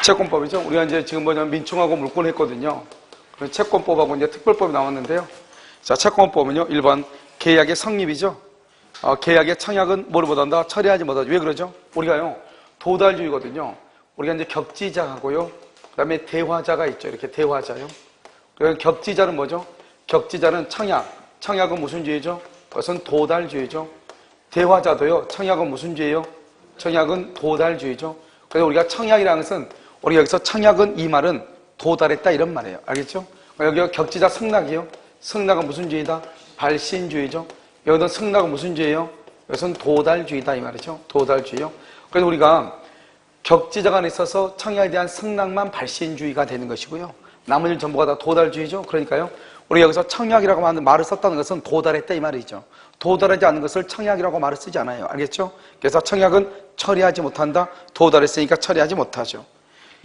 채권법이죠. 우리가 이제 지금 뭐냐면 민총하고 물권 했거든요. 그래서 채권법하고 이제 특별법이 나왔는데요. 자, 채권법은요, 1번 계약의 성립이죠. 계약의 청약은 뭐를 못한다? 처리하지 못하죠. 왜 그러죠? 우리가요, 도달주의거든요. 우리가 이제 격지자하고요, 그 다음에 대화자가 있죠. 이렇게 대화자요. 그래서 격지자는 뭐죠? 격지자는 청약. 청약은 무슨 주의죠? 그것은 도달주의죠. 대화자도요, 청약은 무슨 주의예요? 청약은 도달주의죠. 그래서 우리가 청약이라는 것은, 우리가 여기서 청약은 이 말은 도달했다 이런 말이에요. 알겠죠? 여기가 격지자 승낙이요. 승낙은 무슨 주의다? 발신주의죠. 여기는 승낙은 무슨 주의예요? 이것은 도달주의다 이 말이죠. 도달주의요. 그래서 우리가 격지자 간에 있어서 청약에 대한 승낙만 발신주의가 되는 것이고요. 나머지는 전부가 다 도달주의죠. 그러니까요, 우리가 여기서 청약이라고 하는 말을 썼다는 것은 도달했다 이 말이죠. 도달하지 않는 것을 청약이라고 말을 쓰지 않아요. 알겠죠? 그래서 청약은 처리하지 못한다. 도달했으니까 처리하지 못하죠.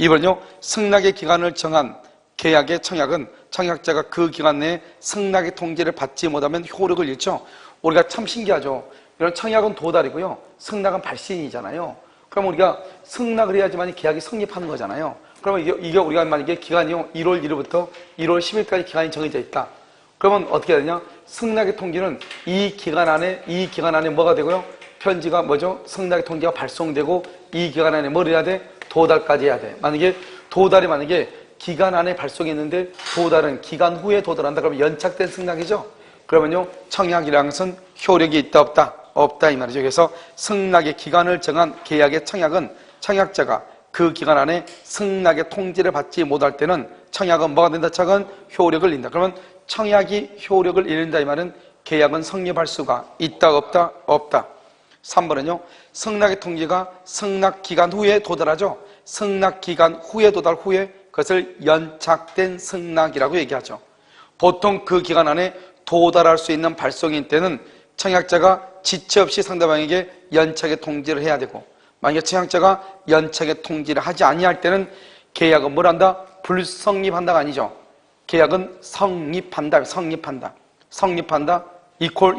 2번요. 승낙의 기간을 정한 계약의 청약은 청약자가 그 기간 내에 승낙의 통지를 받지 못하면 효력을 잃죠. 우리가 참 신기하죠. 이런 청약은 도달이고요, 승낙은 발신이잖아요. 그럼 우리가 승낙을 해야지만 계약이 성립하는 거잖아요. 그러면 이게 우리가 만약에 기간이요, 1월 1일부터 1월 10일까지 기간이 정해져 있다. 그러면 어떻게 해야 되냐? 승낙의 통지는 이 기간 안에 뭐가 되고요? 편지가 뭐죠? 승낙의 통지가 발송되고 이 기간 안에 뭘 해야 돼? 도달까지 해야 돼. 만약에 기간 안에 발송했는데 도달은 기간 후에 도달한다. 그러면 연착된 승낙이죠. 그러면요, 청약이라는 것은 효력이 있다 없다? 없다 이 말이죠. 그래서 승낙의 기간을 정한 계약의 청약은 청약자가 그 기간 안에 승낙의 통지를 받지 못할 때는 청약은 뭐가 된다? 청약은 효력을 잃는다. 그러면 청약이 효력을 잃는다 이 말은 계약은 성립할 수가 있다 없다? 없다. 3번은요, 승낙의 통지가 승낙 기간 후에 도달하죠. 승낙 기간 후에 도달 후에 그것을 연착된 승낙이라고 얘기하죠. 보통 그 기간 안에 도달할 수 있는 발송인 때는 청약자가 지체 없이 상대방에게 연착의 통지를 해야 되고, 만약에 청약자가 연착의 통지를 하지 아니할 때는 계약은 뭘 한다? 불성립한다가 아니죠. 계약은 성립한다. 이퀄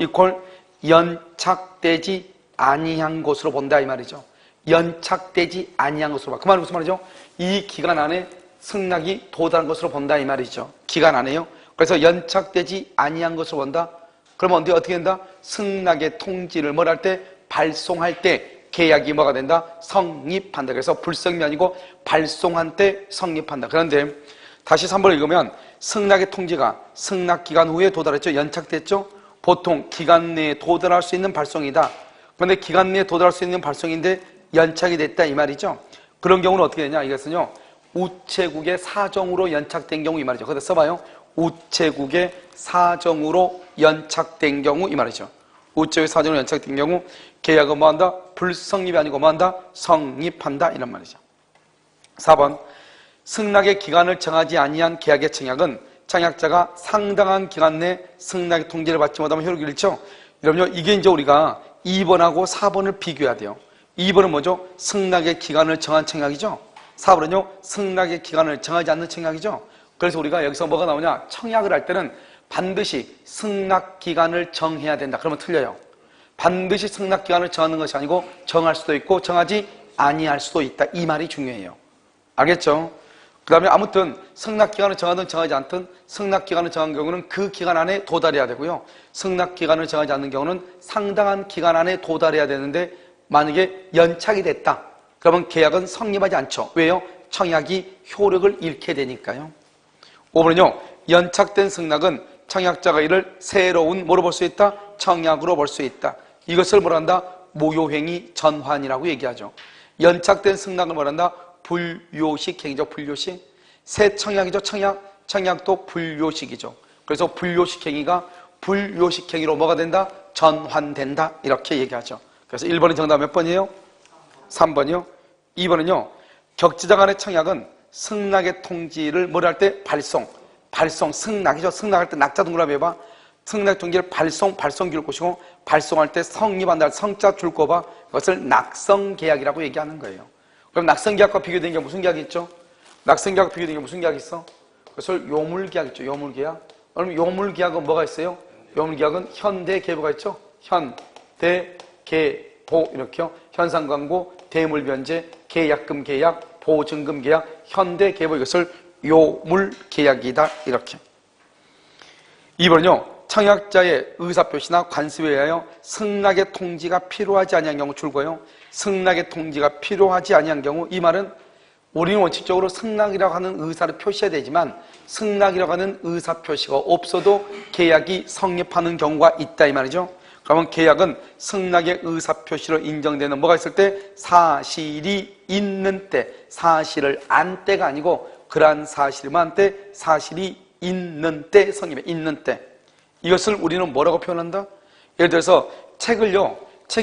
연착되지 아니한 것으로 본다 이 말이죠. 연착되지 아니한 것으로 봐. 그 말은 무슨 말이죠? 이 기간 안에 승낙이 도달한 것으로 본다 이 말이죠. 기간 안에요. 그래서 연착되지 아니한 것으로 본다. 그러면 어떻게 된다? 승낙의 통지를 뭘 할 때? 발송할 때 계약이 뭐가 된다? 성립한다. 그래서 불성립이 아니고 발송한 때 성립한다. 그런데 다시 3번을 읽으면 승낙의 통지가 승낙 기간 후에 도달했죠. 연착됐죠. 보통 기간 내에 도달할 수 있는 발송이다. 그런데 기간 내에 도달할 수 있는 발송인데 연착이 됐다 이 말이죠. 그런 경우는 어떻게 되냐? 이것은요, 우체국의 사정으로 연착된 경우 이 말이죠. 거기다 써봐요. 우체국의 사정으로 연착된 경우 이 말이죠. 우체국의 사정으로 연착된 경우 계약은 뭐한다? 불성립이 아니고 뭐한다? 성립한다 이런 말이죠. 4번 승낙의 기간을 정하지 아니한 계약의 청약은 청약자가 상당한 기간 내 승낙의 통지를 받지 못하면 효력을 잃죠. 여러분요, 이게 이제 우리가 2번하고 4번을 비교해야 돼요. 2번은 뭐죠? 승낙의 기간을 정한 청약이죠. 4번은요, 승낙의 기간을 정하지 않는 청약이죠. 그래서 우리가 여기서 뭐가 나오냐? 청약을 할 때는 반드시 승낙 기간을 정해야 된다. 그러면 틀려요. 반드시 승낙 기간을 정하는 것이 아니고 정할 수도 있고 정하지 아니할 수도 있다. 이 말이 중요해요. 알겠죠? 그 다음에 아무튼 승낙 기간을 정하든 정하지 않든 승낙 기간을 정한 경우는 그 기간 안에 도달해야 되고요. 승낙 기간을 정하지 않는 경우는 상당한 기간 안에 도달해야 되는데 만약에 연착이 됐다. 그러면 계약은 성립하지 않죠. 왜요? 청약이 효력을 잃게 되니까요. 5번은요, 연착된 승낙은 청약자가 이를 새로운 뭐로 볼 수 있다? 청약으로 볼 수 있다. 이것을 뭐란다? 무효행위 전환이라고 얘기하죠. 연착된 승낙을 뭐란다? 불요식 행위죠. 불요식. 새 청약이죠. 청약도 불요식이죠. 그래서 불요식 행위가 불요식 행위로 뭐가 된다? 전환된다. 이렇게 얘기하죠. 그래서 1번의 정답 몇 번이에요? 3번이요. 2번은요, 격지자 간의 청약은 승낙의 통지를 뭘 할 때? 발송, 승낙이죠. 승낙할 때 낙자 동그라미 해봐. 승낙 통지를 발송 줄 것이고, 발송할 때 성립한다. 성자 줄 거 봐. 그것을 낙성계약이라고 얘기하는 거예요. 그럼 낙성계약과 비교된 게 무슨 계약이 있죠? 낙생계약 비교된 게 무슨 계약이 있어? 그것을 요물계약 있죠. 요물계약. 그럼 요물계약은 뭐가 있어요? 요물계약은 현대계보가 있죠. 현대계보 이렇게요. 현상광고, 대물변제, 계약금 계약, 보증금 계약, 현대계보 이것을 요물계약이다 이렇게. 2번은요. 청약자의 의사표시나 관습에 의하여 승낙의 통지가 필요하지 아니한 경우 줄고요. 승낙의 통지가 필요하지 아니한 경우 이 말은 우리는 원칙적으로 승낙이라고 하는 의사를 표시해야 되지만 승낙이라고 하는 의사표시가 없어도 계약이 성립하는 경우가 있다 이 말이죠. 그러면 계약은 승낙의 의사표시로 인정되는 뭐가 있을 때? 사실이 있는 때, 사실을 안 때가 아니고 그러한 사실만 때, 사실이 있는 때 성립해, 있는 때. 이것을 우리는 뭐라고 표현한다? 예를 들어서 책이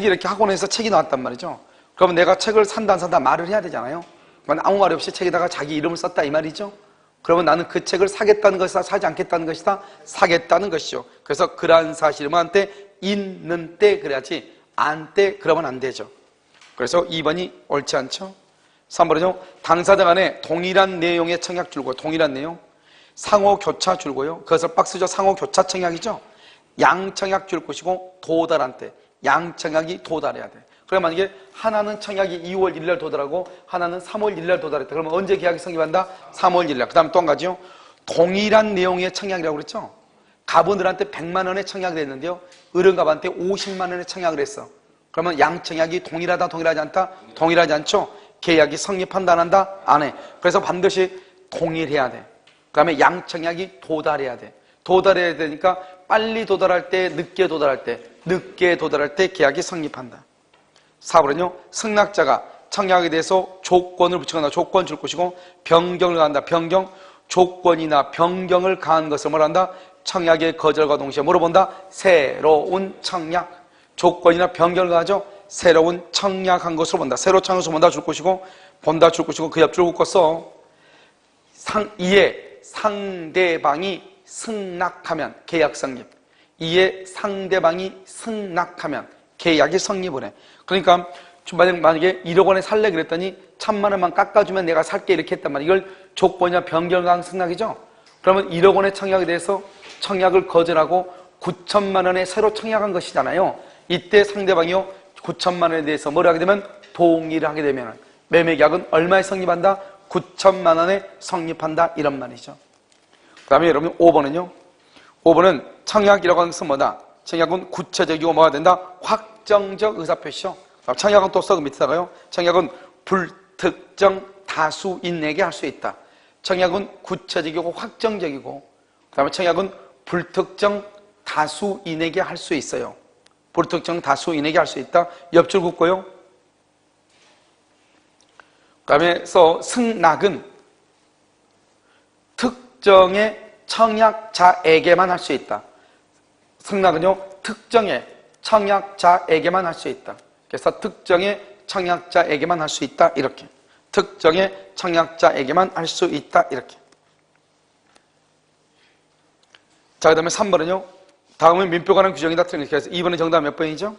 이렇게 학원에서 책이 나왔단 말이죠. 그러면 내가 책을 산다 안 산다 말을 해야 되잖아요. 그러면 아무 말 없이 책에다가 자기 이름을 썼다 이 말이죠. 그러면 나는 그 책을 사겠다는 것이다, 사지 않겠다는 것이다, 사겠다는 것이죠. 그래서 그러한 사실만 때, 있는 때 그래야지 안 때 그러면 안 되죠. 그래서 2번이 옳지 않죠. 3번은요. 당사자 간에 동일한 내용의 청약 줄고 동일한 내용 상호 교차 줄고요. 그것을 박스죠. 상호 교차 청약이죠. 양청약 줄 것이고 도달한 때 양청약이 도달해야 돼. 그럼 만약에 하나는 청약이 2월 1일 날 도달하고 하나는 3월 1일 날 도달했다. 그러면 언제 계약이 성립한다? 3월 1일 날. 그 다음에 또 한 가지요. 동일한 내용의 청약이라고 그랬죠. 가분들한테 100만 원의 청약을 했는데요. 어른갑한테 50만 원의 청약을 했어. 그러면 양청약이 동일하다, 동일하지 않다? 동일하지 않죠? 계약이 성립한다, 안 한다? 안 해. 그래서 반드시 동일해야 돼. 그 다음에 양청약이 도달해야 돼. 도달해야 되니까 빨리 도달할 때, 늦게 도달할 때, 늦게 도달할 때 계약이 성립한다. 4번은요. 승낙자가 청약에 대해서 조건을 붙이거나 조건 줄 것이고 변경을 가한다. 변경, 조건이나 변경을 가한 것을 뭐라 한다? 청약의 거절과 동시에 물어본다. 새로운 청약. 조건이나 변경을 가하죠. 새로운 청약한 것을 본다. 새로 청약을 본다 줄 것이고 본다 줄 것이고 그 옆줄 묶었어. 이에 상대방이 승낙하면 계약 성립. 이에 상대방이 승낙하면 계약이 성립을 해. 그러니까 만약에 1억 원에 살래 그랬더니 1,000만 원만 깎아주면 내가 살게 이렇게 했단 말이야. 이걸 조건이나 변경강 승낙이죠. 그러면 1억 원의 청약에 대해서 청약을 거절하고 9천만 원에 새로 청약한 것이잖아요. 이때 상대방이요 9천만 원에 대해서 뭘 하게 되면 동의를 하게 되면 매매계약은 얼마에 성립한다? 9천만 원에 성립한다 이런 말이죠. 그 다음에 여러분 5번은요. 5번은 청약이라고 하는 것은 뭐다? 청약은 구체적이고 뭐가 된다? 확정적 의사표시죠. 청약은 또 써 그 밑에다가요. 청약은 불특정 다수인에게 할 수 있다. 청약은 구체적이고 확정적이고 그 다음에 청약은 불특정 다수인에게 할 수 있어요. 불특정 다수인에게 할 수 있다. 옆줄 긋고요. 그 다음에 승낙은 특정의 청약자에게만 할 수 있다. 승낙은요 특정의 청약자에게만 할 수 있다. 그래서 특정의 청약자에게만 할 수 있다 이렇게. 특정의 청약자에게만 할 수 있다 이렇게. 자, 그 다음에 3번은요 다음은 민법에 관한 규정이다 틀린 거. 그래서 2번의 정답 몇 번이죠?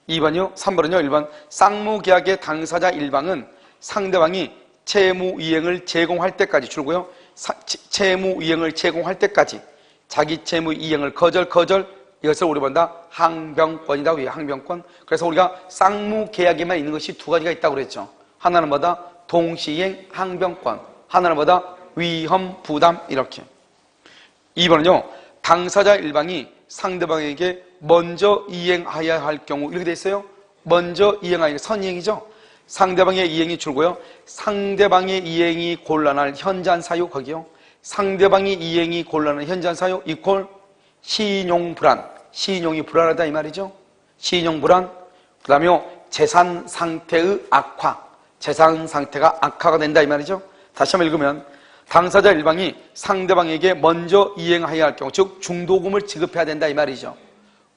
2번이요. 3번은요 1번 쌍무계약의 당사자 일방은 상대방이 채무이행을 제공할 때까지 줄고요. 채무이행을 제공할 때까지 자기 채무이행을 거절 이것을 우리 본다 항변권이다. 왜 항변권? 그래서 우리가 쌍무계약에만 있는 것이 두 가지가 있다고 그랬죠. 하나는 뭐다? 동시이행 항변권. 하나는 뭐다? 위험 부담 이렇게. 2번은요 당사자 일방이 상대방에게 먼저 이행하여야 할 경우 이렇게 돼 있어요. 먼저 이행하여야 선이행이죠. 상대방의 이행이 줄고요. 상대방의 이행이 곤란할 현저한 사유 거기요. 상대방의 이행이 곤란한 현저한 사유 이퀄 신용불안. 신용이 불안하다 이 말이죠. 신용불안. 그 다음에 재산 상태의 악화. 재산 상태가 악화가 된다 이 말이죠. 다시 한번 읽으면 당사자 일방이 상대방에게 먼저 이행하여야 할 경우 즉 중도금을 지급해야 된다 이 말이죠.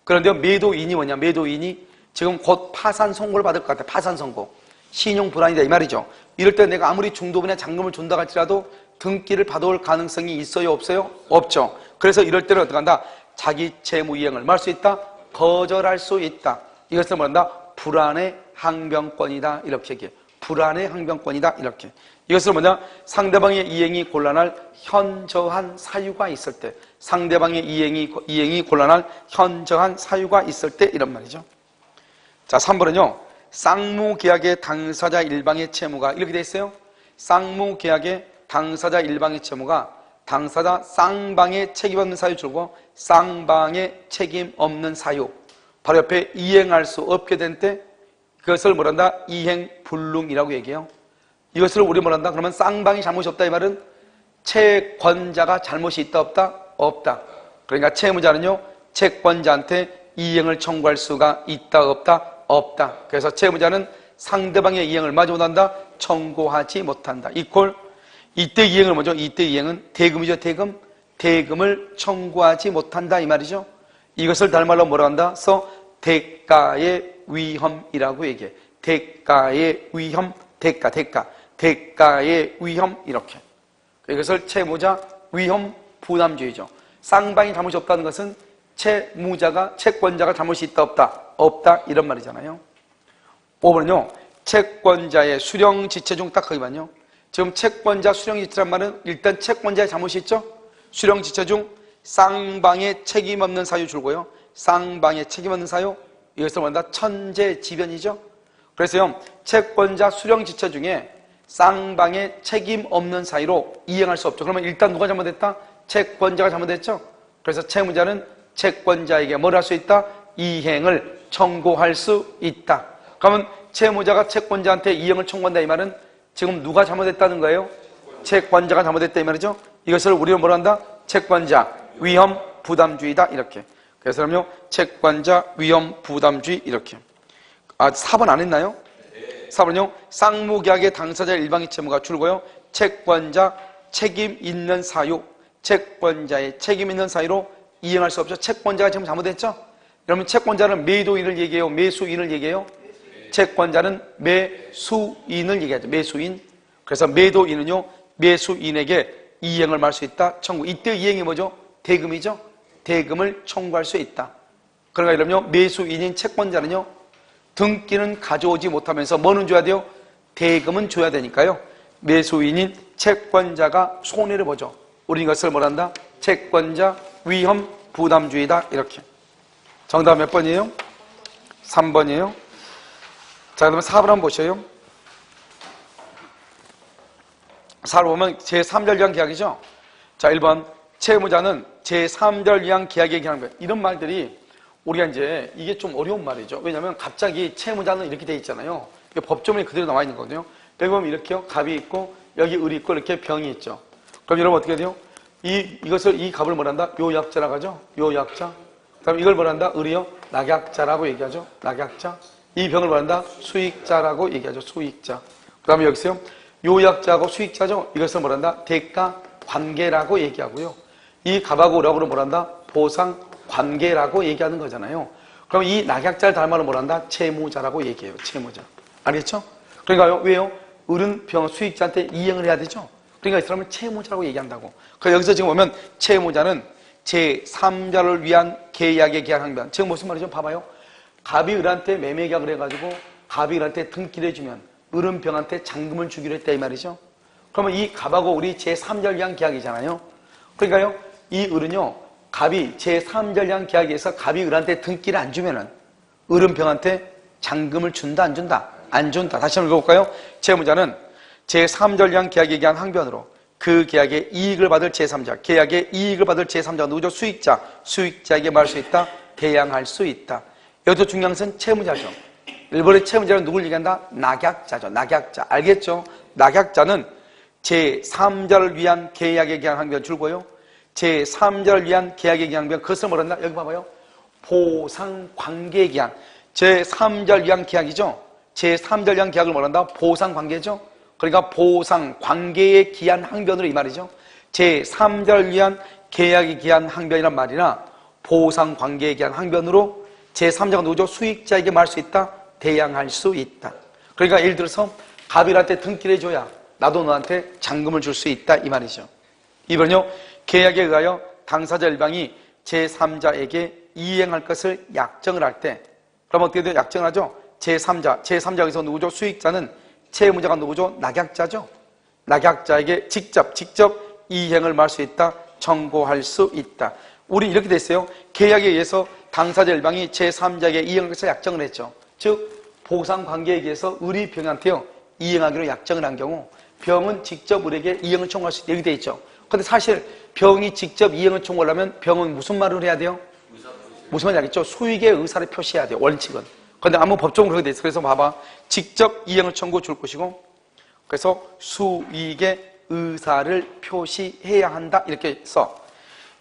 그런데 매도인이 뭐냐? 매도인이 지금 곧 파산 선고를 받을 것 같아. 파산 선고. 신용 불안이다 이 말이죠. 이럴 때 내가 아무리 중도금이나 잔금을 준다 할지라도 등기를 받아올 가능성이 있어요 없어요? 없죠. 그래서 이럴 때는 어떻게 한다? 자기 채무 이행을 뭐 할 수 있다? 거절할 수 있다. 이것을 뭐한다? 불안의 항변권이다 이렇게 얘기해. 불안의 항변권이다 이렇게. 이것을 뭐냐? 상대방의 이행이 곤란할 현저한 사유가 있을 때, 상대방의 이행이 곤란할 현저한 사유가 있을 때 이런 말이죠. 자, 3번은요. 쌍무계약의 당사자 일방의 채무가 이렇게 돼 있어요. 쌍무계약의 당사자 일방의 채무가 당사자 쌍방의 책임 없는 사유 줄고 쌍방의 책임 없는 사유 바로 옆에 이행할 수 없게 된 때 그것을 뭐란다? 이행불능이라고 얘기해요. 이것을 우리 뭐란다? 그러면 쌍방이 잘못이 없다 이 말은 채권자가 잘못이 있다 없다? 없다. 그러니까 채무자는요 채권자한테 이행을 청구할 수가 있다 없다? 없다. 그래서 채무자는 상대방의 이행을 마저 못한다? 청구하지 못한다. 이꼴 이때 이행을 뭐죠? 이때 이행은 대금이죠. 대금. 대금을 청구하지 못한다 이 말이죠. 이것을 다른 말로 뭐라 한다? 대가의 위험이라고 얘기해. 대가의 위험, 대가의 위험 이렇게. 이것을 채무자 위험 부담주의죠. 쌍방이 잘못이 없다는 것은 채권자가 잘못이 있다 없다? 없다 이런 말이잖아요. 5번은요. 채권자의 수령지체 중 딱 거기만요. 지금 채권자 수령지체란 말은 일단 채권자의 잘못이 있죠. 수령지체 중 쌍방의 책임 없는 사유 줄고요. 쌍방의 책임 없는 사유 이것을 뭐다? 천재지변이죠. 그래서요. 채권자 수령지체 중에 쌍방의 책임 없는 사유로 이행할 수 없죠. 그러면 일단 누가 잘못했다? 채권자가 잘못했죠. 그래서 채무자는 채권자에게 뭘 할 수 있다? 이행을 청구할 수 있다. 그러면 채무자가 채권자한테 이행을 청구한다 이 말은 지금 누가 잘못했다는 거예요? 채권자가 잘못했다 이 말이죠. 이것을 우리는 뭐라 한다? 채권자 위험 부담주의다 이렇게. 그래서 그럼요 채권자 위험 부담주의 이렇게. 4번 안 했나요? 4번은요 쌍무계약의 당사자 일방의 채무가 줄고요 채권자 책임 있는 사유 채권자의 책임 있는 사유로 이행할 수 없죠. 채권자가 지금 잘못했죠. 여러분 채권자는 매도인을 얘기해요? 매수인을 얘기해요? 채권자는 매수인을 얘기하죠. 매수인. 그래서 매도인은요 매수인에게 이행을 할 수 있다. 청구. 이때 이행이 뭐죠? 대금이죠. 대금을 청구할 수 있다. 그러니까 이러면요 매수인인 채권자는요 등기는 가져오지 못하면서 뭐는 줘야 돼요? 대금은 줘야 되니까요 매수인인 채권자가 손해를 보죠. 우리 이것을 뭐란다? 채권자 위험 부담주의다 이렇게. 정답 몇 번이에요? 3번이에요. 자, 그러면 4번 한번 보셔요. 4번 보면 제3절 이한 계약이죠. 자, 1번 채무자는 제3절 이한 계약의 계약별. 이런 말들이 우리가 이제 이게 좀 어려운 말이죠. 왜냐하면 갑자기 채무자는 이렇게 돼 있잖아요. 법조문이 그대로 나와 있는 거거든요. 여기 보면 이렇게요. 갑이 있고 여기 을이 있고 이렇게 병이 있죠. 그럼 여러분 어떻게 돼요? 이 갑을 뭐란다? 요약자라고 하죠. 요약자. 그다음 이걸 뭐란다? 을이요. 낙약자라고 얘기하죠. 낙약자. 이 병을 뭐란다? 수익자라고 얘기하죠. 수익자. 그 다음에 여기서요. 요약자하고 수익자죠. 이것을 뭐란다? 대가 관계라고 얘기하고요. 이 갑하고 을하고는 뭐란다? 보상 관계라고 얘기하는 거잖아요. 그럼 이 낙약자를 다른 말로 뭐란다? 채무자라고 얘기해요. 채무자. 알겠죠? 그러니까요. 왜요? 을은 병 수익자한테 이행을 해야 되죠. 그러니까 이 사람은 채무자라고 얘기한다고. 그래서 여기서 지금 보면 채무자는 제3자를 위한 계약의 계약 항변. 지금 무슨 말이죠? 봐봐요. 갑이 을한테 매매 계약을 해가지고 갑이 을한테 등기를 해주면 을은 병한테 잔금을 주기로 했다 이 말이죠. 그러면 이 갑하고 을이 제3자를 위한 계약이잖아요. 그러니까요. 이 을은요. 갑이 제3자를 위한 계약에서 갑이 을한테 등기를 안 주면은 을은 병한테 잔금을 준다 안 준다? 안 준다. 다시 한번 읽어볼까요? 채무자는 제3자를 위한 계약에 대한 항변으로 그 계약의 이익을 받을 제3자, 계약의 이익을 받을 제3자가 누구죠? 수익자, 수익자에게 말할 수 있다, 대항할 수 있다. 여기서 중요한 것은 채무자죠. 일본의 채무자는 누굴 얘기한다? 낙약자죠. 낙약자. 알겠죠? 낙약자는 제3자를 위한 계약에 대한 항변 줄고요. 제3자를 위한 계약에 대한 항변, 그것을 뭐란다? 여기 봐봐요. 보상관계에 대한 제3자를 위한 계약이죠. 제3자를 위한 계약을 뭐란다? 보상관계죠. 그러니까 보상관계에 기한 항변으로 이 말이죠. 제3자를 위한 계약에 기한 항변이란 말이나 보상관계에 기한 항변으로 제3자가 누구죠? 수익자에게 말할 수 있다, 대항할 수 있다. 그러니까 예를 들어서 갑일한테 등기를 해줘야 나도 너한테 잔금을 줄 수 있다 이 말이죠. 이번요 계약에 의하여 당사자 일방이 제3자에게 이행할 것을 약정을 할 때 그럼 어떻게 돼요? 약정을 하죠. 제3자에서 누구죠? 수익자는 채무자가 누구죠? 낙약자죠. 낙약자에게 직접 이행을 말할 수 있다, 청구할 수 있다. 우리 이렇게 돼 있어요. 계약에 의해서 당사자 일방이 제3자에게 이행을 해서 약정을 했죠. 즉 보상관계에 의해서 의리 병한테요 이행하기로 약정을 한 경우 병은 직접 우리에게 이행을 청구할 수 있다 이렇게 돼 있죠. 근데 사실 병이 직접 이행을 청구하려면 병은 무슨 말을 해야 돼요? 무슨 말인지 알겠죠? 수익의 의사를 표시해야 돼요, 원칙은. 근데 아무 법적으로 그렇게 돼 있어. 그래서 봐봐, 직접 이행을 청구해 줄 것이고, 그래서 수익의 의사를 표시해야 한다 이렇게 써.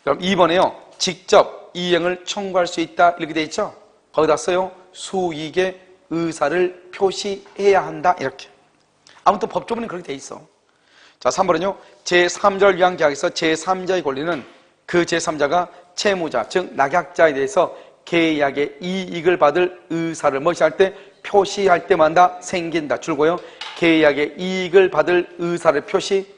그럼 2번에요 직접 이행을 청구할 수 있다 이렇게 돼 있죠. 거기다 써요 수익의 의사를 표시해야 한다 이렇게. 아무튼 법조문은 그렇게 돼 있어. 자, 3번은요 제3자를 위한 계약에서 제3자의 권리는 그 제3자가 채무자 즉 낙약자에 대해서 계약의 이익을 받을 의사를 뭐시할 때 표시할 때마다 생긴다. 줄고요 계약의 이익을 받을 의사를 표시,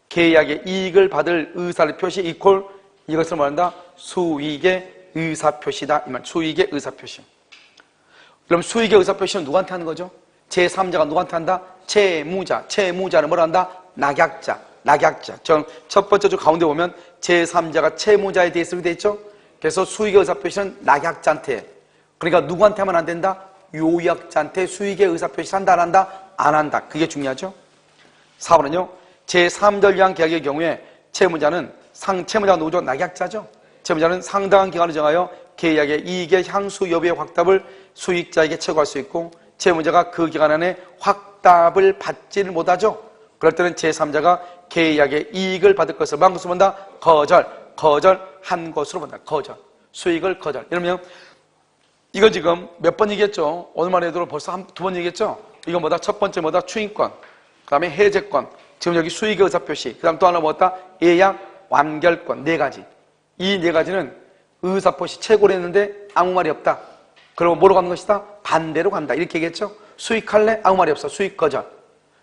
계약의 이익을 받을 의사를 표시 이퀄 이것을 말한다 수익의 의사표시다. 이 말, 수익의 의사표시. 그럼 수익의 의사표시는 누구한테 하는 거죠? 제3자가 누구한테 한다? 채무자. 채무자는 뭐라 한다? 낙약자. 첫 번째 줄 가운데 보면 제3자가 채무자에 대해서 이렇게 돼 있죠? 그래서 수익의 의사표시는 낙약자한테. 그러니까 누구한테 하면 안 된다? 요약자한테 수익의 의사표시를 한다, 안 한다? 안 한다. 그게 중요하죠? 4번은요, 제3자를 위한 계약의 경우에 채무자는 채무자가 누구죠? 낙약자죠? 채무자는 상당한 기간을 정하여 계약의 이익의 향수 여부의 확답을 수익자에게 청구할 수 있고 채무자가 그 기간 안에 확답을 받지를 못하죠. 그럴 때는 제3자가 계약의 이익을 받을 것을 만 것으로 본다? 거절한 것으로 본다. 거절. 수익을 거절. 이러면 이거 지금 몇 번 얘기했죠? 오늘만 해도 벌써 두 번 얘기했죠? 이건 뭐다? 첫 번째 뭐다? 추인권. 그 다음에 해제권. 지금 여기 수익의 의사표시. 그 다음 또 하나 뭐다? 예약 완결권. 네 가지. 이 네 가지는 의사표시 최고로 했는데 아무 말이 없다. 그러면 뭐로 가는 것이다? 반대로 간다. 이렇게 얘기했죠? 수익할래? 아무 말이 없어. 수익 거절.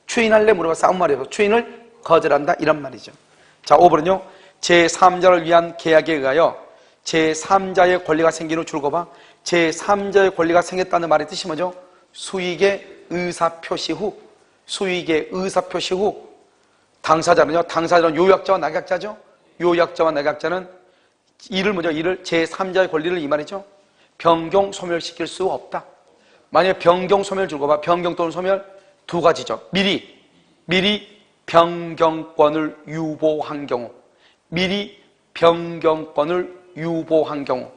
추인할래? 물어봤어. 아무 말이 없어. 추인을 거절한다. 이런 말이죠. 자, 5번은요. 제3자를 위한 계약에 의하여 제3자의 권리가 생긴 후 줄거봐. 제3자의 권리가 생겼다는 말의 뜻이 뭐죠? 수익의 의사표시 후. 수익의 의사표시 후. 당사자는요. 당사자는 요약자와 낙약자죠. 요약자와 낙약자는 이를 뭐죠? 이를 제3자의 권리를 이 말이죠. 변경, 소멸시킬 수 없다. 만약에 변경, 소멸 줄거봐. 변경 또는 소멸 두 가지죠. 미리 변경권을 유보한 경우. 미리 변경권을 유보한 경우.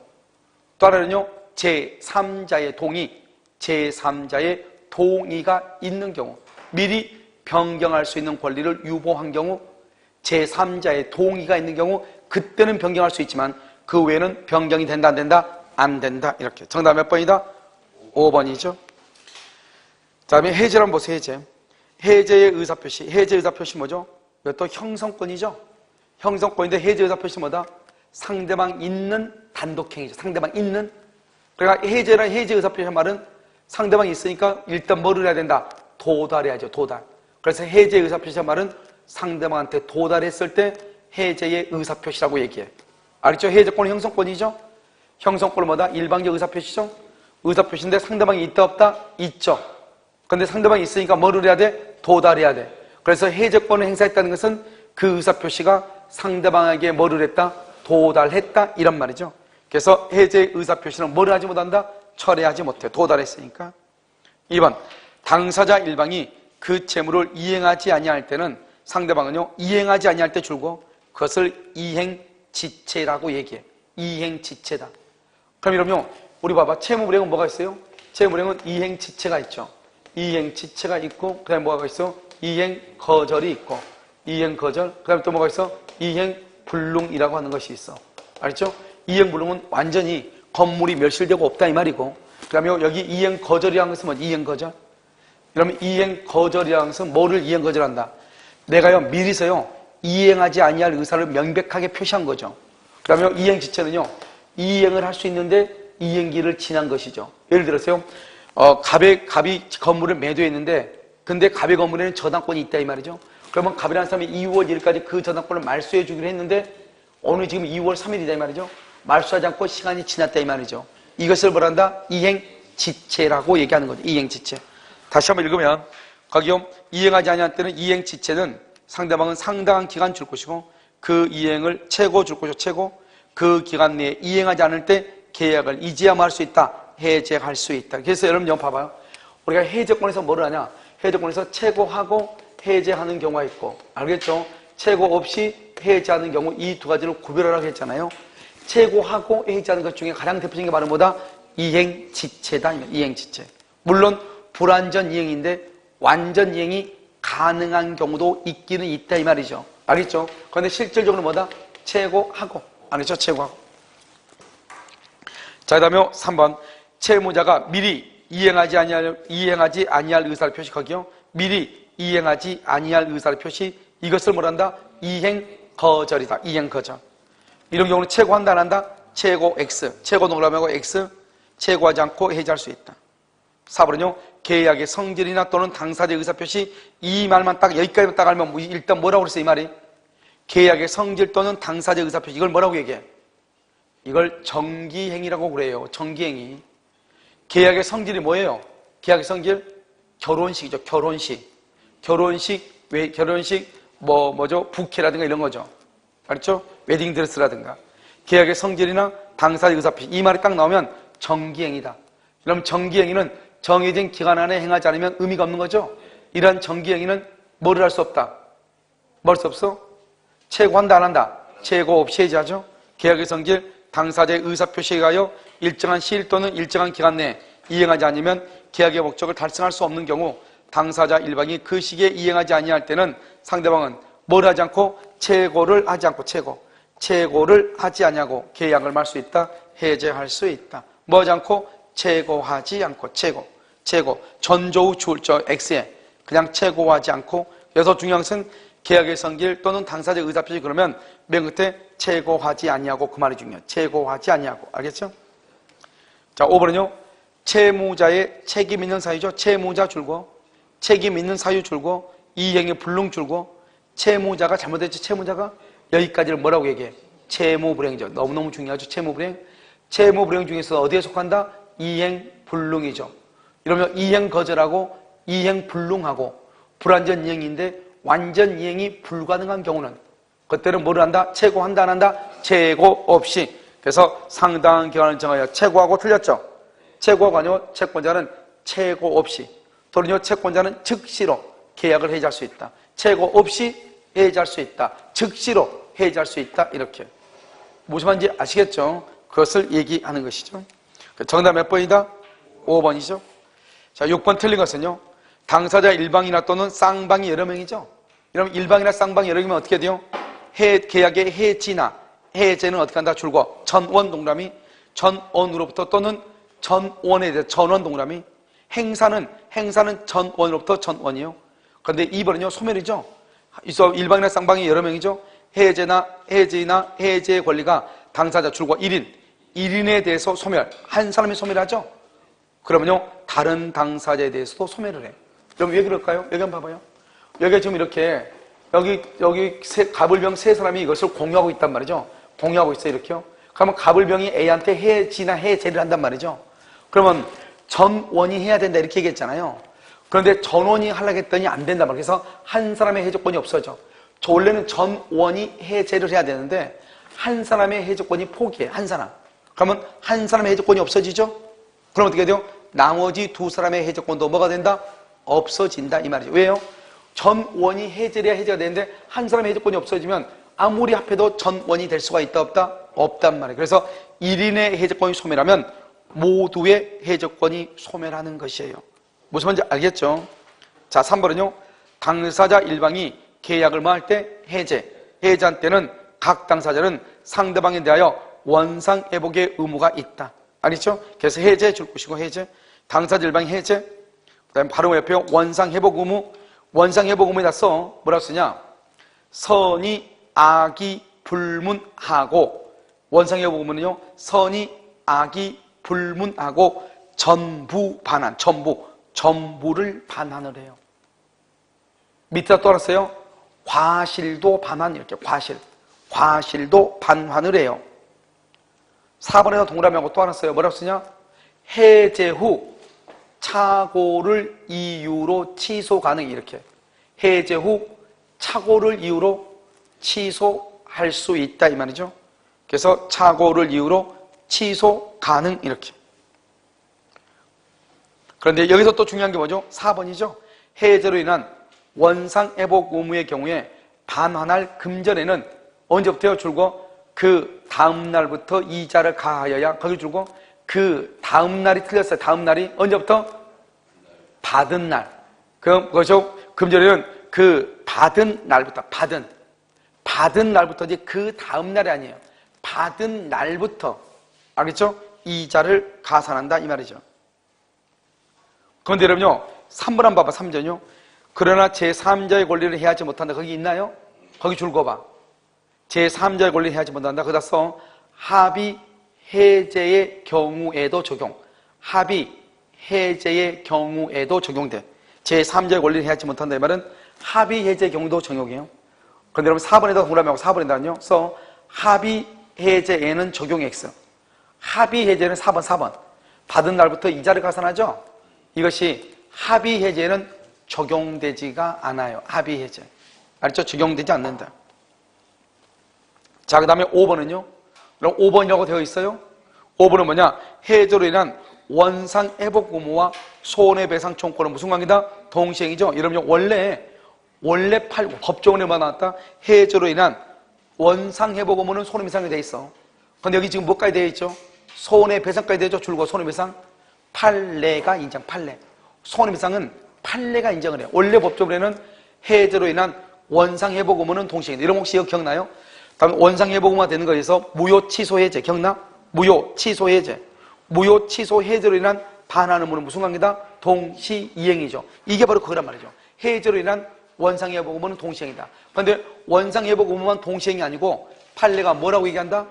또 하나는요. 제3자의 동의. 제3자의 동의가 있는 경우. 미리 변경할 수 있는 권리를 유보한 경우. 제3자의 동의가 있는 경우 그때는 변경할 수 있지만 그 외에는 변경이 된다 안 된다? 안 된다. 이렇게. 정답 몇 번이다? 5번이죠. 다음에 해제를 한번 보세요. 해제의 의사표시. 해제 의사표시 뭐죠? 이것도 형성권이죠. 형성권인데 해제 의사표시 뭐다? 상대방 있는 단독행위죠. 상대방 있는. 그러니까 해제란 해제 의사표시의 말은 상대방이 있으니까 일단 뭐를 해야 된다? 도달해야죠. 도달. 그래서 해제 의사표시의 말은 상대방한테 도달했을 때 해제의 의사표시라고 얘기해. 알겠죠? 해제권은 형성권이죠? 형성권은 뭐다? 일방적 의사표시죠? 의사표시인데 상대방이 있다 없다? 있죠. 근데 상대방이 있으니까 뭐를 해야 돼? 도달해야 돼. 그래서 해제권을 행사했다는 것은 그 의사표시가 상대방에게 뭐를 했다? 도달했다. 이런 말이죠. 그래서 해제 의사표시는 뭐를 하지 못한다? 철회하지 못해. 도달했으니까. 2번. 당사자 일방이 그 채무를 이행하지 아니할 때는 상대방은요, 이행하지 아니할 때 줄고 그것을 이행지체라고 얘기해. 이행지체다. 그럼 이러면 우리 봐봐. 채무불이행은 뭐가 있어요? 채무불이행은 이행지체가 있죠. 이행지체가 있고 그 다음에 뭐가 있어? 이행거절이 있고 이행거절 그 다음에 또 뭐가 있어? 이행불능이라고 하는 것이 있어. 알겠죠? 이행불능은 완전히 건물이 멸실되고 없다 이 말이고 그 다음에 여기 이행거절이라는 것은 뭐지? 이행거절. 그러면 이행거절이라는 것은 뭐를 이행거절한다? 내가요 미리서요 이행하지 아니할 의사를 명백하게 표시한 거죠. 그 다음에 이행지체는요 이행을 할 수 있는데 이행기를 지난 것이죠. 예를 들어서요 갑이 건물을 매도했는데 근데 갑의 건물에는 저당권이 있다 이 말이죠. 그러면 갑이라는 사람이 2월 1일까지 그 저당권을 말소해 주기로 했는데 오늘 지금 2월 3일이다 이 말이죠. 말소하지 않고 시간이 지났다 이 말이죠. 이것을 뭐란다? 이행지체라고 얘기하는 거죠. 이행지체. 다시 한번 읽으면 거기요 이행하지 아니할 때는 이행지체는 상대방은 상당한 기간 줄 것이고 그 이행을 최고 줄 것이고 최고 그 기간 내에 이행하지 않을 때 계약을 이제야만 할 수 있다. 해제할 수 있다. 그래서 여러분 좀 봐봐요. 우리가 해제권에서 뭐를 하냐? 해제권에서 최고하고 해제하는 경우가 있고 알겠죠? 최고 없이 해제하는 경우 이 두 가지를 구별하라고 했잖아요. 최고하고 해제하는 것 중에 가장 대표적인 게 바로 뭐다? 이행지체다. 이행지체. 물론 불완전 이행인데 완전 이행이 가능한 경우도 있기는 있다 이 말이죠. 알겠죠? 그런데 실질적으로 뭐다? 최고하고. 알겠죠? 최고하고. 자, 그 다음에 3번. 채무자가 미리 이행하지 아니할 의사를 표시하기요. 미리 이행하지 아니할 의사를 표시. 이것을 뭐란다? 이행거절이다. 이행거절. 이런 경우는 최고한다 안 한다? 최고 X. 최고 동그라미하고 X. 최고하지 않고 해제할 수 있다. 4번은요. 계약의 성질이나 또는 당사자의 의사표시. 이 말만 딱 여기까지만 딱 알면 일단 뭐라고 그랬어요 이 말이? 계약의 성질 또는 당사자의 의사표시. 이걸 뭐라고 얘기해? 이걸 정기행위라고 그래요. 정기행위. 계약의 성질이 뭐예요? 계약의 성질? 결혼식이죠. 결혼식. 결혼식 뭐죠? 부케라든가 이런 거죠. 알았죠? 웨딩드레스라든가. 계약의 성질이나 당사자의 의사표시. 이 말이 딱 나오면 정기행위다. 그럼 정기행위는 정해진 기간 안에 행하지 않으면 의미가 없는 거죠. 이러한 정기행위는 뭐를 할 수 없다. 뭘 할 수 없어? 최고한다 안 한다. 최고 없이 해제하죠. 계약의 성질, 당사자의 의사표시에 의하여 일정한 시일 또는 일정한 기간 내에 이행하지 않으면 계약의 목적을 달성할 수 없는 경우 당사자 일방이 그 시기에 이행하지 아니할 때는 상대방은 뭘 하지 않고 최고를 하지 않고 최고를 하지 아니하고 계약을 말 수 있다. 해제할 수 있다. 뭐 하지 않고 최고하지 않고 최고 전조후 주울저 X에 그냥 최고하지 않고. 그래서 중요한 것은 계약의 성질 또는 당사자의 의사표시. 그러면 맨 끝에 최고하지 아니하고 그 말이 중요해요. 최고하지 아니하고. 알겠죠? 자, 5번은요. 채무자의 책임 있는 사유죠. 채무자 줄고 책임 있는 사유 줄고 이행의 불능 줄고. 채무자가 잘못했지. 채무자가 여기까지를 뭐라고 얘기해? 채무불행이죠. 너무너무 중요하죠. 채무불행. 채무불행 중에서 어디에 속한다? 이행불능이죠. 이러면 이행거절하고 이행불능하고 불완전 이행인데 완전 이행이 불가능한 경우는 그때는 뭐를 한다? 최고한다 안 한다? 최고 없이. 그래서 상당한 기간을 정하여 최고하고 틀렸죠. 최고하고 아니고 채권자는 최고 없이 또는요 채권자는 즉시로 계약을 해지할 수 있다. 최고 없이 해지할 수 있다. 즉시로 해지할 수 있다. 이렇게. 무슨 말인지 아시겠죠? 그것을 얘기하는 것이죠. 정답 몇 번이다? 5번이죠. 자, 6번 틀린 것은요. 당사자 일방이나 또는 쌍방이 여러 명이죠. 여러분 일방이나 쌍방이 여러 명이면 어떻게 돼요? 계약의 해지나 해제는 어떻게 한다? 줄고 전원 동그라미. 전원으로부터 또는 전원에 대해 전원 동그라미. 행사는 전원으로부터 전원이요. 그런데 2번은요 소멸이죠. 일방이나 쌍방이 여러 명이죠. 해제나 해제의 권리가 당사자 줄고 1인에 대해서 소멸. 한 사람이 소멸하죠. 그러면요 다른 당사자에 대해서도 소멸을 해. 여러분 왜 그럴까요? 여기 한번 봐봐요. 여기 지금 이렇게 여기 가불병 세 사람이 이것을 공유하고 있단 말이죠. 공유하고 있어요. 이렇게요. 그러면 가불병이 A한테 해지나 해제를 한단 말이죠. 그러면 전원이 해야 된다 이렇게 얘기했잖아요. 그런데 전원이 하려고 했더니 안 된단 말이에요. 그래서 한 사람의 해제권이 없어져. 원래는 전원이 해제를 해야 되는데 한 사람의 해제권이 포기해. 한 사람. 그러면 한 사람의 해제권이 없어지죠. 그럼 어떻게 돼요? 나머지 두 사람의 해제권도 뭐가 된다? 없어진다 이 말이죠. 왜요? 전원이 해제를 해야 해제가 되는데 한 사람의 해제권이 없어지면 아무리 합해도 전원이 될 수가 있다 없다? 없단 말이에요. 그래서 1인의 해제권이 소멸하면 모두의 해제권이 소멸하는 것이에요. 무슨 말인지 알겠죠? 자, 3번은요. 당사자 일방이 계약을 뭐 할 때? 해제한 때는 각 당사자는 상대방에 대하여 원상회복의 의무가 있다. 알겠죠? 그래서 해제 줄 것이고 해제. 당사자 일방이 해제. 그 다음에 바로 옆에 원상회복 의무. 원상회복 의무에 따라서 뭐라고 쓰냐? 선이 악이 불문하고. 원상회복 의무는요. 선이 악이 불문하고 전부 반환. 전부를 반환을 해요. 밑에다 또 알았어요? 과실도 반환. 이렇게 과실도 반환을 해요. 4번에서 동그라미하고 또 하나 써요. 뭐라고 쓰냐? 해제 후 착오를 이유로 취소 가능. 이렇게. 해제 후 착오를 이유로 취소할 수 있다 이 말이죠. 그래서 착오를 이유로 취소 가능 이렇게. 그런데 여기서 또 중요한 게 뭐죠? 4번이죠. 해제로 인한 원상회복 의무의 경우에 반환할 금전에는 언제부터요? 줄고 그 다음 날부터 이자를 가하여야 거기 줄고 그 다음 날이 틀렸어요. 다음 날이 언제부터? 받은 날. 그럼 그것이요? 금전에는 그 받은 날부터 받은 날부터지 그 다음 날이 아니에요. 받은 날부터 알겠죠? 이자를 가산한다 이 말이죠. 그런데 여러분요 3번 한번 봐봐. 3전요. 그러나 제3자의 권리를 해하지 못한다. 거기 있나요? 거기 줄거봐. 제3자의 권리를 해하지 못한다. 거기다 써. 합의 해제의 경우에도 적용. 합의 해제의 경우에도 적용돼. 제3자의 권리를 해하지 못한다. 이 말은 합의 해제의 경우도 적용이에요. 그런데 여러분 4번에다 동그라미하고 4번에다는요. 써. 합의 해제에는 적용 X. 합의 해제는 4번. 받은 날부터 이자를 가산하죠. 이것이 합의 해제에는 적용되지가 않아요. 합의 해제. 알죠? 적용되지 않는다. 자, 그 다음에 5번은요. 그럼 5번이라고 되어 있어요. 5번은 뭐냐? 해제로 인한 원상 회복 의무와 손해배상 청구는 무슨 관계다? 동시행이죠. 여러분 원래 법조문에만 나왔다. 해제로 인한 원상 회복 의무는 손해배상이 되어 있어. 근데 여기 지금 뭐까지 되어 있죠? 손해배상까지 되어 있죠. 줄고 손해배상. 판례가 인정. 판례. 손해배상은 판례가 인정을 해요. 원래 법조문에는 해제로 인한 원상회복 의무는 동시행이다. 이런 거 혹시 기억나요? 다음 원상회복 의무가 되는 거에서 무효취소해제 기억나? 무효취소해제. 무효취소해제로 인한 반환 의무는 무슨 관계다? 동시이행이죠. 이게 바로 그거란 말이죠. 해제로 인한 원상회복 의무는 동시행이다. 그런데 원상회복 의무만 동시행이 아니고 판례가 뭐라고 얘기한다?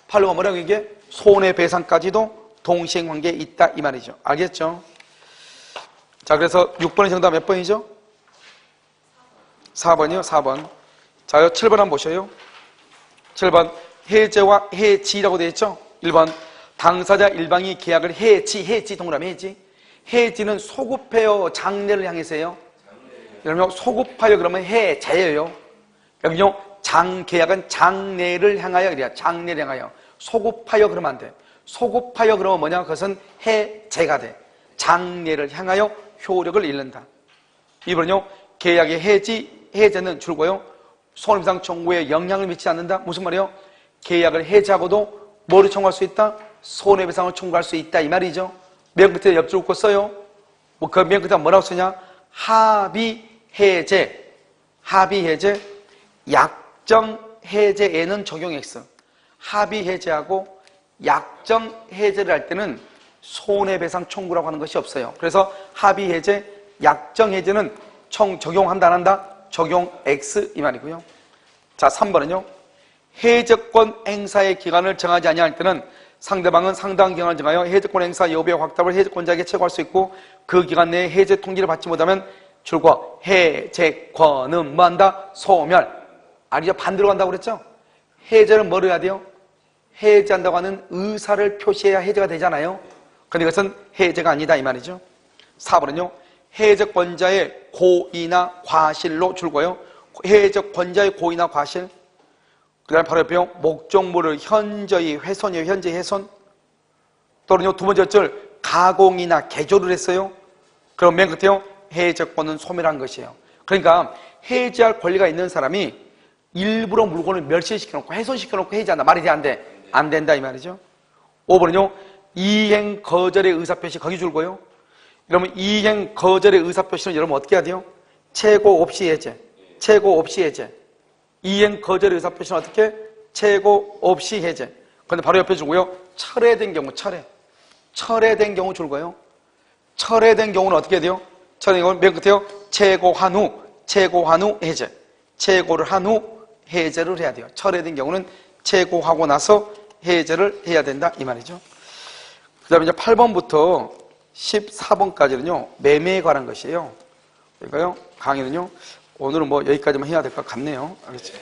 판례가 뭐라고 얘기해? 손해배상까지도 동시행 관계에 있다 이 말이죠. 알겠죠? 자, 그래서 6번의 정답 몇 번이죠? 4번이요. 4번. 자, 7번 한번 보셔요. 7번 해제와 해지라고 되어 있죠? 1번 당사자 일방이 계약을 해지 동그라미 해지. 해지는 소급하여 장래를 향해서요. 그러면 소급하여 그러면 해제예요. 여기요 계약은 장래를 향하여 그래요. 장래를 향하여. 소급하여 그러면 안 돼. 소급하여 그러면 뭐냐? 그것은 해제가 돼. 장래를 향하여 효력을 잃는다. 2번은요 계약의 해제는 줄고요 손해배상 청구에 영향을 미치지 않는다. 무슨 말이에요? 계약을 해제하고도 뭐를 청구할 수 있다? 손해배상을 청구할 수 있다 이 말이죠. 맨 끝에 옆줄 긋고 써요. 그 맨 끝에 뭐라고 쓰냐? 합의 해제, 약정 해제에는 적용 X. 합의 해제하고 약정 해제를 할 때는 손해배상 청구라고 하는 것이 없어요. 그래서 합의 해제, 약정 해제는 적용한다 안 한다? 적용 X 이 말이고요. 자, 3번은요. 해제권 행사의 기간을 정하지 아니할 때는 상대방은 상당한 기간을 정하여 해제권 행사 여부의 확답을 해제권자에게 체고할 수 있고 그 기간 내에 해제 통지를 받지 못하면 줄과 해제권은 뭐한다? 소멸. 아니죠? 반대로 간다고 그랬죠? 해제는 뭐를 해야 돼요? 해제한다고 하는 의사를 표시해야 해제가 되잖아요. 그런데 이것은 해제가 아니다 이 말이죠. 4번은요. 해제권자의 고의나 과실로 줄고요. 해제권자의 고의나 과실. 그 다음에 바로 옆에요. 목적물을 현저히 훼손이에요. 현저히 훼손. 또는요. 두 번째 줄 가공이나 개조를 했어요. 그럼 맨 끝에요. 해제권은 소멸한 것이에요. 그러니까 해제할 권리가 있는 사람이 일부러 물건을 멸실시켜놓고 훼손시켜놓고 해제한다. 말이 돼? 안 돼? 안 된다 이 말이죠. 5번은요. 이행 거절의 의사표시 거기 줄고요. 여러분 이행 거절의 의사표시는 여러분 어떻게 해야 돼요? 최고 없이 해제. 최고 없이 해제. 이행 거절의 의사표시는 어떻게? 최고 없이 해제. 그런데 바로 옆에 주고요. 철회된 경우 철회된 경우 줄고요. 철회된 경우는 어떻게 해야 돼요? 철회된 경우는 맨 끝에요. 최고한 후 해제. 최고를 한 후 해제를 해야 돼요. 철회된 경우는 최고하고 나서 해제를 해야 된다 이 말이죠. 그 다음에 이제 8번부터 14번까지는요 매매에 관한 것이에요. 그러니까요 강의는요 오늘은 뭐 여기까지만 해야 될 것 같네요. 알겠죠?